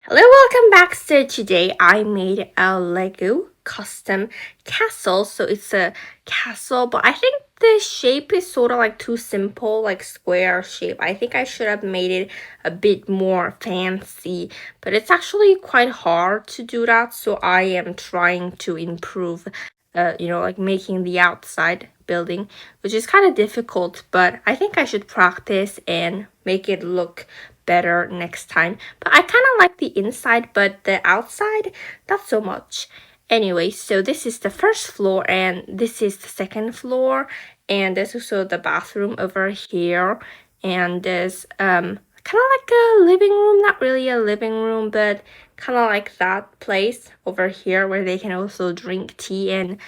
Hello, welcome back. So today I made a Lego custom castle. So it's a castle, but I think the shape is sort of like too simple, like square shape. I think I should have made it a bit more fancy, but it's actually quite hard to do that. So I am trying to improve, like making the outside building, which is kind of difficult, but I think I should practice and make it look better next time. But I kind of like the inside, but the outside, not so much. Anyway, so this is the first floor and this is the second floor, and there's also the bathroom over here, and there's kind of like a living room, not really a living room, but kind of like that place over here where they can also drink tea and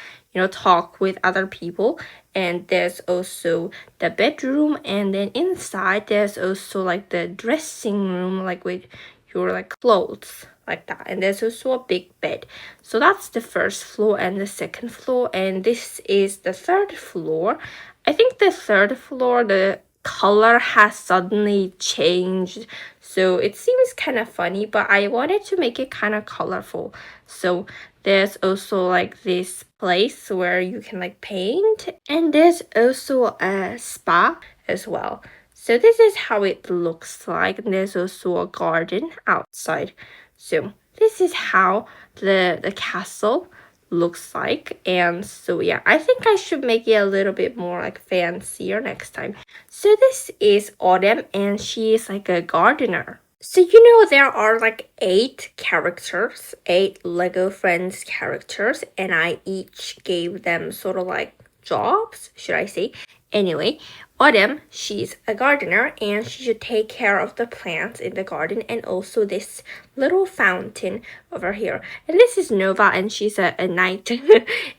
talk with other people. And there's also the bedroom, and then inside there's also like the dressing room, like with your like clothes like that. And there's also a big bed. So that's the first floor and the second floor, and this is the third floor. I think the third floor, the color has suddenly changed, so it seems kind of funny, but I wanted to make it kind of colorful. So there's also like this place where you can like paint, and there's also a spa as well. So this is how it looks like, and there's also a garden outside. So this is how the castle looks like. And so yeah, I think I should make it a little bit more like fancier next time. So this is Autumn, and she is like a gardener. So there are like 8 characters, 8 Lego Friends characters, and I each gave them sort of like jobs, should I say. Anyway, Autumn, she's a gardener, and she should take care of the plants in the garden and also this little fountain over here. And this is Nova, and she's a knight,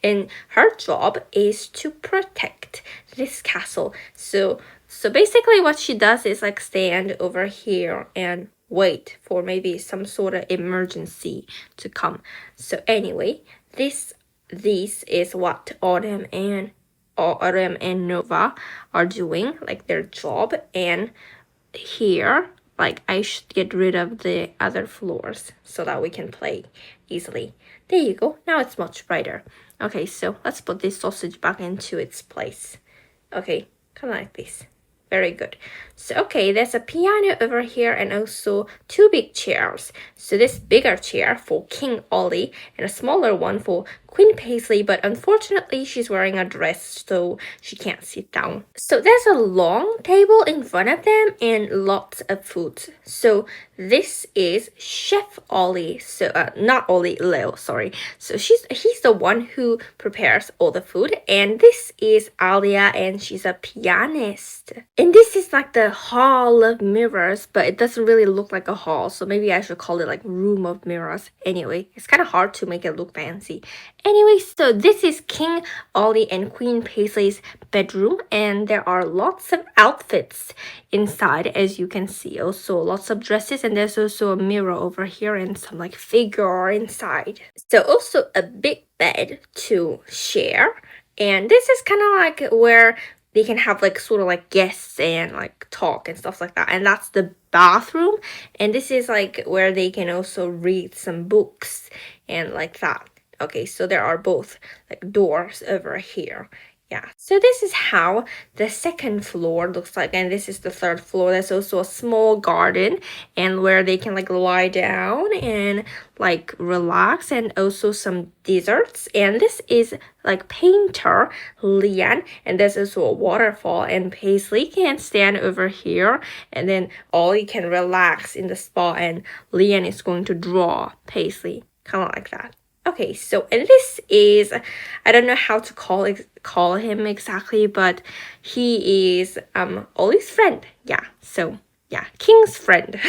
and her job is to protect this castle. So basically what she does is like stand over here and wait for maybe some sort of emergency to come. So anyway, this is what Autumn and Nova are doing, like their job. And here, like I should get rid of the other floors so that we can play easily. There you go. Now it's much brighter. Okay, so let's put this sausage back into its place. Okay, kind of like this. Very good. So, okay, there's a piano over here and also 2 big chairs. So this bigger chair for King Ollie and a smaller one for Queen Paisley, but unfortunately she's wearing a dress, so she can't sit down. So there's a long table in front of them and lots of food. So this is Chef Ollie. So not Ollie, Leo, sorry. So he's the one who prepares all the food, and this is Alia, and she's a pianist. And this is like the hall of mirrors, but it doesn't really look like a hall, so maybe I should call it like room of mirrors. Anyway, it's kind of hard to make it look fancy. Anyway, so this is King Ollie and Queen Paisley's bedroom, and there are lots of outfits inside, as you can see. Also lots of dresses, and there's also a mirror over here and some like figure inside. So also a big bed to share, and this is kind of like where they can have like sort of like guests and like talk and stuff like that. And that's the bathroom, and this is like where they can also read some books and like that. Okay, so there are both like doors over here. Yeah, so this is how the second floor looks like, and this is the third floor. There's also a small garden and where they can like lie down and like relax, and also some desserts. And this is like painter Lian, and there's also a waterfall, and Paisley can stand over here, and then Ollie can relax in the spa, and Lian is going to draw Paisley, kind of like that. Okay, so and this is, I don't know how to call him exactly, but he is Ollie's friend. Yeah, so yeah, King's friend.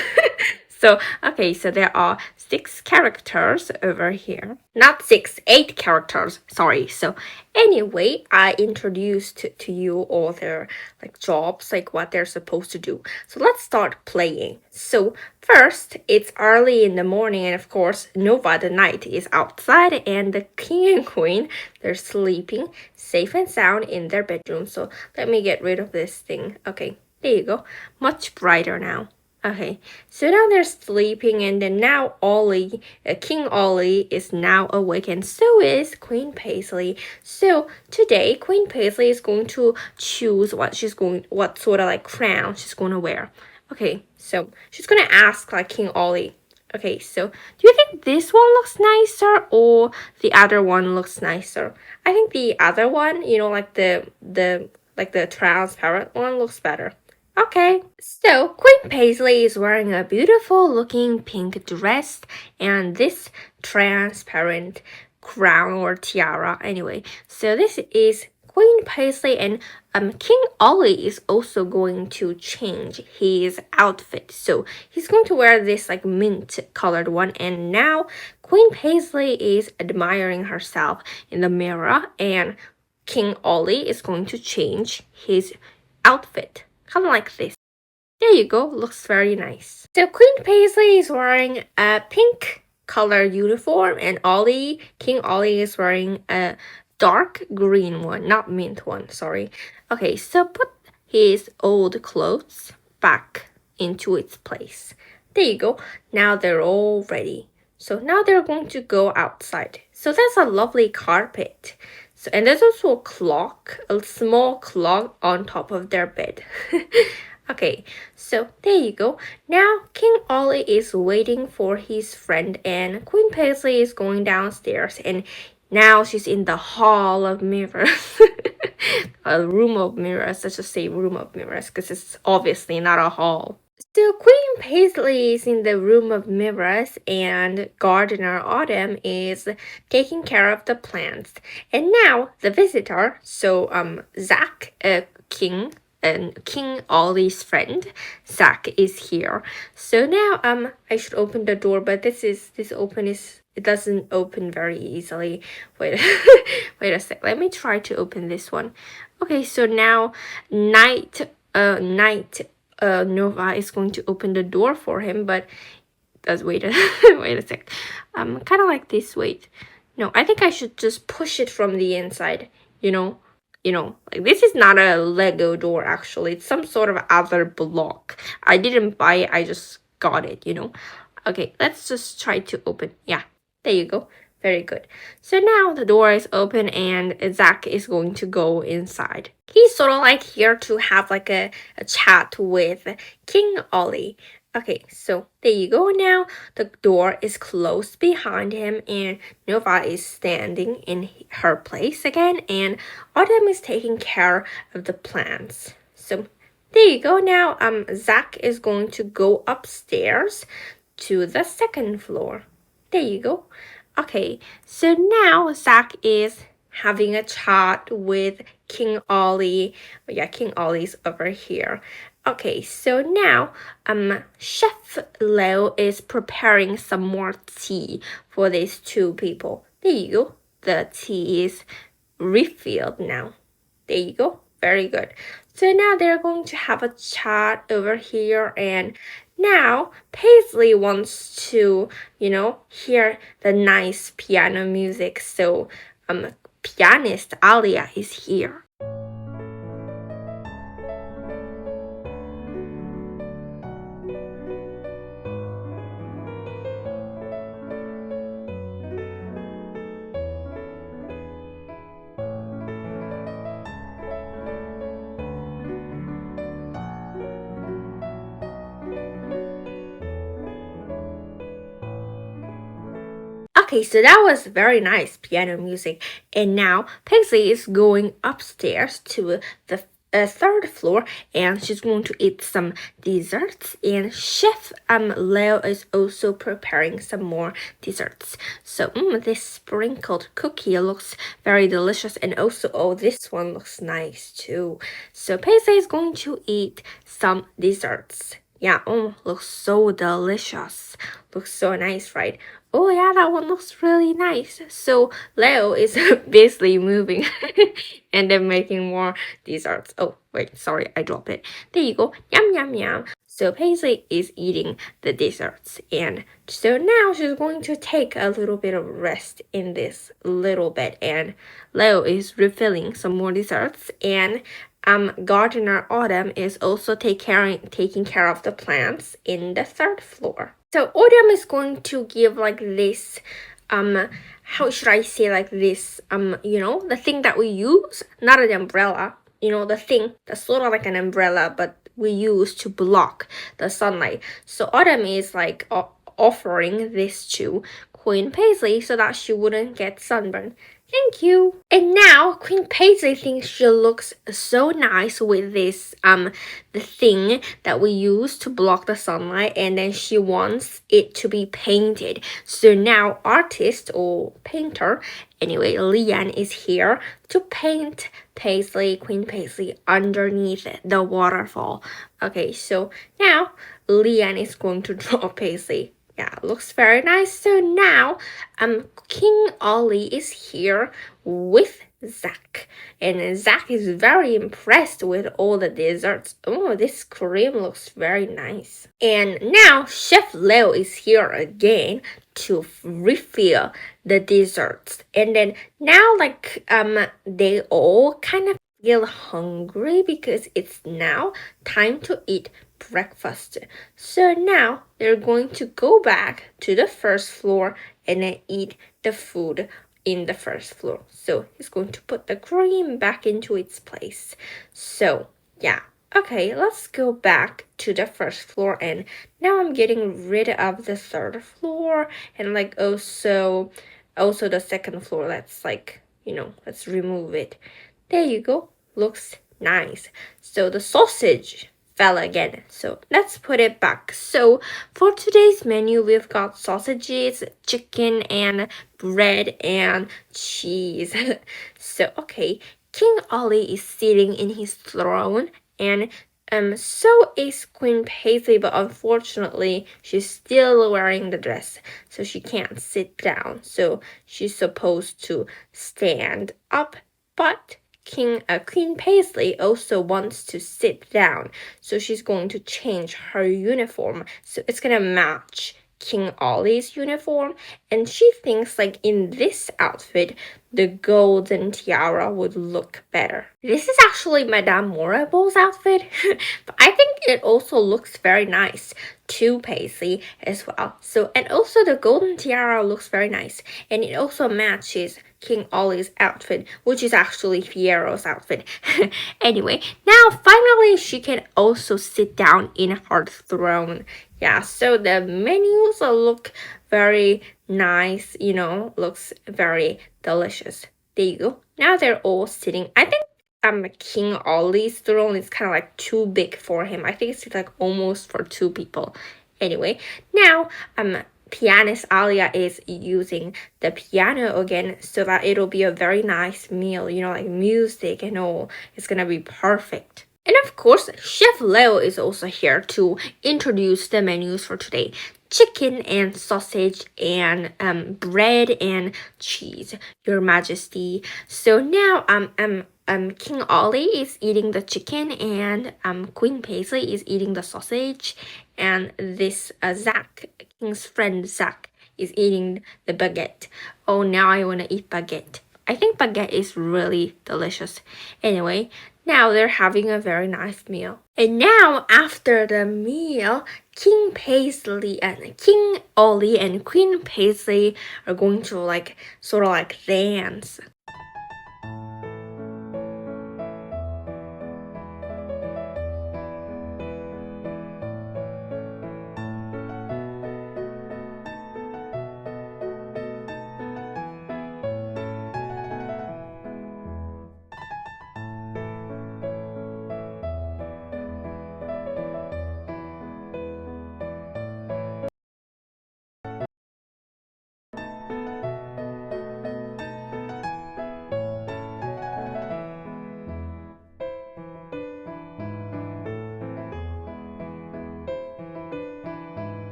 So okay, so there are 6 characters over here. Not 6, 8 characters. Sorry. So anyway, I introduced to you all their like jobs, like what they're supposed to do. So let's start playing. So first, it's early in the morning, and of course, Nova the night is outside, and the king and queen, they're sleeping safe and sound in their bedroom. So let me get rid of this thing. Okay, there you go. Much brighter now. Okay, so now they're sleeping, and then now Ollie, King Ollie, is now awake, and so is Queen Paisley. So today, Queen Paisley is going to choose what sort of like crown she's going to wear. Okay, so she's going to ask like King Ollie. Okay, so do you think this one looks nicer or the other one looks nicer? I think the other one, like the transparent one looks better. Okay, so Queen Paisley is wearing a beautiful looking pink dress and this transparent crown or tiara anyway. So this is Queen Paisley, and King Ollie is also going to change his outfit. So he's going to wear this like mint colored one, and now Queen Paisley is admiring herself in the mirror, and King Ollie is going to change his outfit. Kind of like this. There you go, looks very nice. So Queen Paisley is wearing a pink color uniform, and King Ollie is wearing a dark green one, not mint one, sorry. Okay, so put his old clothes back into its place. There you go, now they're all ready. So now they're going to go outside. So that's a lovely carpet. So, and there's also a clock, a small clock on top of their bed. Okay, so there you go. Now King Ollie is waiting for his friend, and Queen Paisley is going downstairs, and now she's in the hall of mirrors. A room of mirrors. Let's just say room of mirrors because it's obviously not a hall. So Queen Paisley is in the room of mirrors, and gardener Autumn is taking care of the plants. And now the visitor, so Zach, King and King Ollie's friend, Zach, is here. So now I should open the door, but it doesn't open very easily. Wait wait a sec. Let me try to open this one. Okay, so now Nova is going to open the door for him, but wait a sec. Kind of like this. Wait, no, I think I should just push it from the inside. Like this is not a Lego door actually. It's some sort of other block. I didn't buy it. I just got it. Okay, let's just try to open. Yeah, there you go. Very good. So now the door is open and Zach is going to go inside. He's sort of like here to have like a chat with King Ollie. Okay, so there you go. Now the door is closed behind him, and Nova is standing in her place again, and Autumn is taking care of the plants. So there you go. Now Zach is going to go upstairs to the second floor. There you go. Okay, so now Zach is having a chat with King Ollie. Yeah, King Ollie's over here. Okay, so now Chef Leo is preparing some more tea for these two people. There you go. The tea is refilled now. There you go. Very good. So now they're going to have a chat over here, and now Paisley wants to, hear the nice piano music. So pianist Alia is here. Okay, so that was very nice piano music. And now Paisley is going upstairs to the third floor, and she's going to eat some desserts. And Chef Leo is also preparing some more desserts. So this sprinkled cookie looks very delicious, and also this one looks nice too. So Paisley is going to eat some desserts. Yeah, looks so delicious. Looks so nice, right? Oh yeah, that one looks really nice. So Leo is basically moving and then making more desserts. Oh, wait, sorry, I dropped it. There you go. Yum, yum, yum. So Paisley is eating the desserts. And so now she's going to take a little bit of rest in this little bed. And Leo is refilling some more desserts. And gardener Autumn is also taking care of the plants in the 3rd floor. So Autumn is going to give like this, how should I say, like this, you know, the thing that we use, not an umbrella, you know, the thing that's sort of like an umbrella, but we use to block the sunlight. So Autumn is like offering this to Queen Paisley so that she wouldn't get sunburned. Thank you. And now Queen Paisley thinks she looks so nice with this the thing that we use to block the sunlight, and then she wants it to be painted. So now artist or painter, anyway, Leanne is here to paint Queen Paisley underneath the waterfall. Okay, so now Leanne is going to draw Paisley. Yeah, looks very nice. So now, King Ollie is here with Zach, and Zach is very impressed with all the desserts. Oh, this cream looks very nice. And now Chef Leo is here again to refill the desserts. And then now, like, they all kind of feel hungry because it's now time to eat breakfast. So now they're going to go back to the 1st floor and then eat the food in the 1st floor. So he's going to put the cream back into its place. So yeah. Okay, let's go back to the 1st floor, and now I'm getting rid of the 3rd floor and like also the 2nd floor. Let's like, you know, let's remove it. There you go. Looks nice. So the sausage fell again, so let's put it back. So for today's menu, we've got sausages, chicken, and bread and cheese. So okay, King Ollie is sitting in his throne, and so is Queen Paisley, but unfortunately she's still wearing the dress, so she can't sit down, so she's supposed to stand up. But Queen Paisley also wants to sit down, so she's going to change her uniform, so it's gonna match King Ollie's uniform, and she thinks like in this outfit the golden tiara would look better. This is actually Madame Morable's outfit, but I think it also looks very nice to Paisley as well. So, and also the golden tiara looks very nice, and it also matches King Ollie's outfit, which is actually Fiero's outfit. Anyway, now finally she can also sit down in her throne. Yeah, so the menus look very nice, you know, looks very delicious. There you go. Now they're all sitting. I think King Ollie's throne is kind of like too big for him. I think it's like almost for 2 people. Anyway, now pianist Alia is using the piano again so that it'll be a very nice meal, you know, like music and all. It's gonna be perfect. And of course, Chef Leo is also here to introduce the menus for today. Chicken and sausage and bread and cheese, Your Majesty. So now King Ollie is eating the chicken, and Queen Paisley is eating the sausage, and this Zach, King's friend Zach, is eating the baguette. Oh, now I want to eat baguette. I think baguette is really delicious. Anyway, now they're having a very nice meal. And now, after the meal, King Ollie and Queen Paisley are going to like sort of like dance.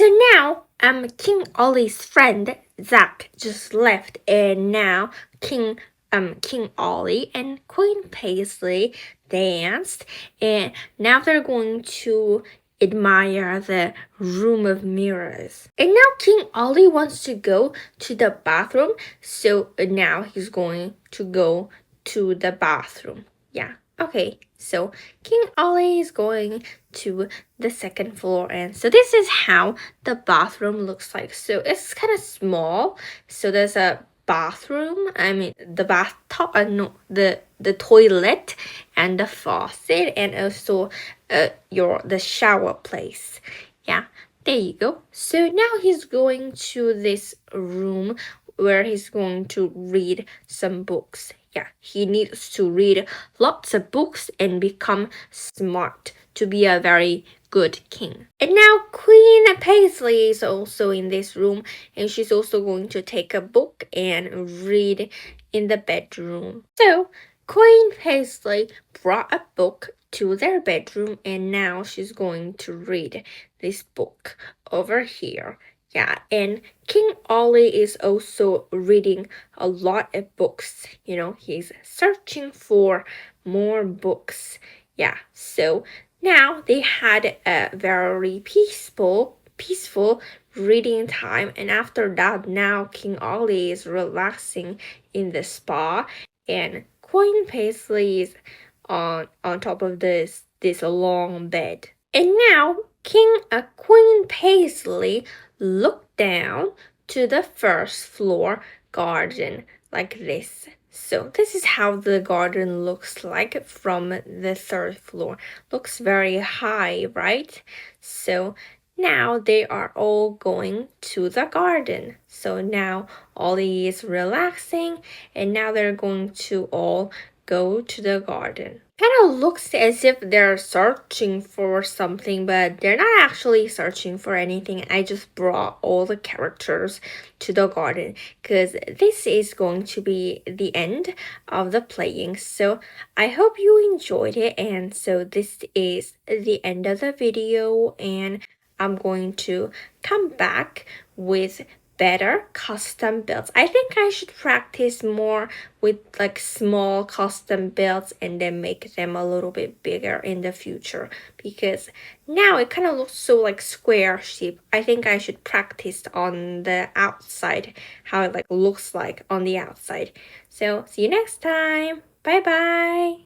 So now King Ollie's friend Zack just left, and now King Ollie and Queen Paisley danced, and now they're going to admire the room of mirrors. And now King Ollie wants to go to the bathroom, so now he's going to go to the bathroom. Yeah. Okay, so King Ollie is going to the second floor, and so this is how the bathroom looks like. So it's kind of small. So there's a bathroom, I mean the bathtub, no, the toilet and the faucet, and also the shower place. Yeah, there you go. So now he's going to this room where he's going to read some books. Yeah, he needs to read lots of books and become smart to be a very good king. And now Queen Paisley is also in this room, and she's also going to take a book and read in the bedroom. So Queen Paisley brought a book to their bedroom, and now she's going to read this book over here. Yeah, and King Ollie is also reading a lot of books. You know, he's searching for more books. Yeah, so now they had a very peaceful reading time, and after that, now King Ollie is relaxing in the spa, and Queen Paisley is on top of this long bed. And now Queen Paisley looked down to the first floor garden like this. So this is how the garden looks like from the third floor. Looks very high, right? So now they are all going to the garden. So now Ollie is relaxing, and now they're going to all go to the garden. Kind of looks as if they're searching for something, but they're not actually searching for anything. I just brought all the characters to the garden because this is going to be the end of the playing. So I hope you enjoyed it, and so this is the end of the video, and I'm going to come back with better custom builds. I think I should practice more with like small custom builds and then make them a little bit bigger in the future, because now it kind of looks so like square shape. I think I should practice on the outside, how it like looks like on the outside. So see you next time. Bye bye.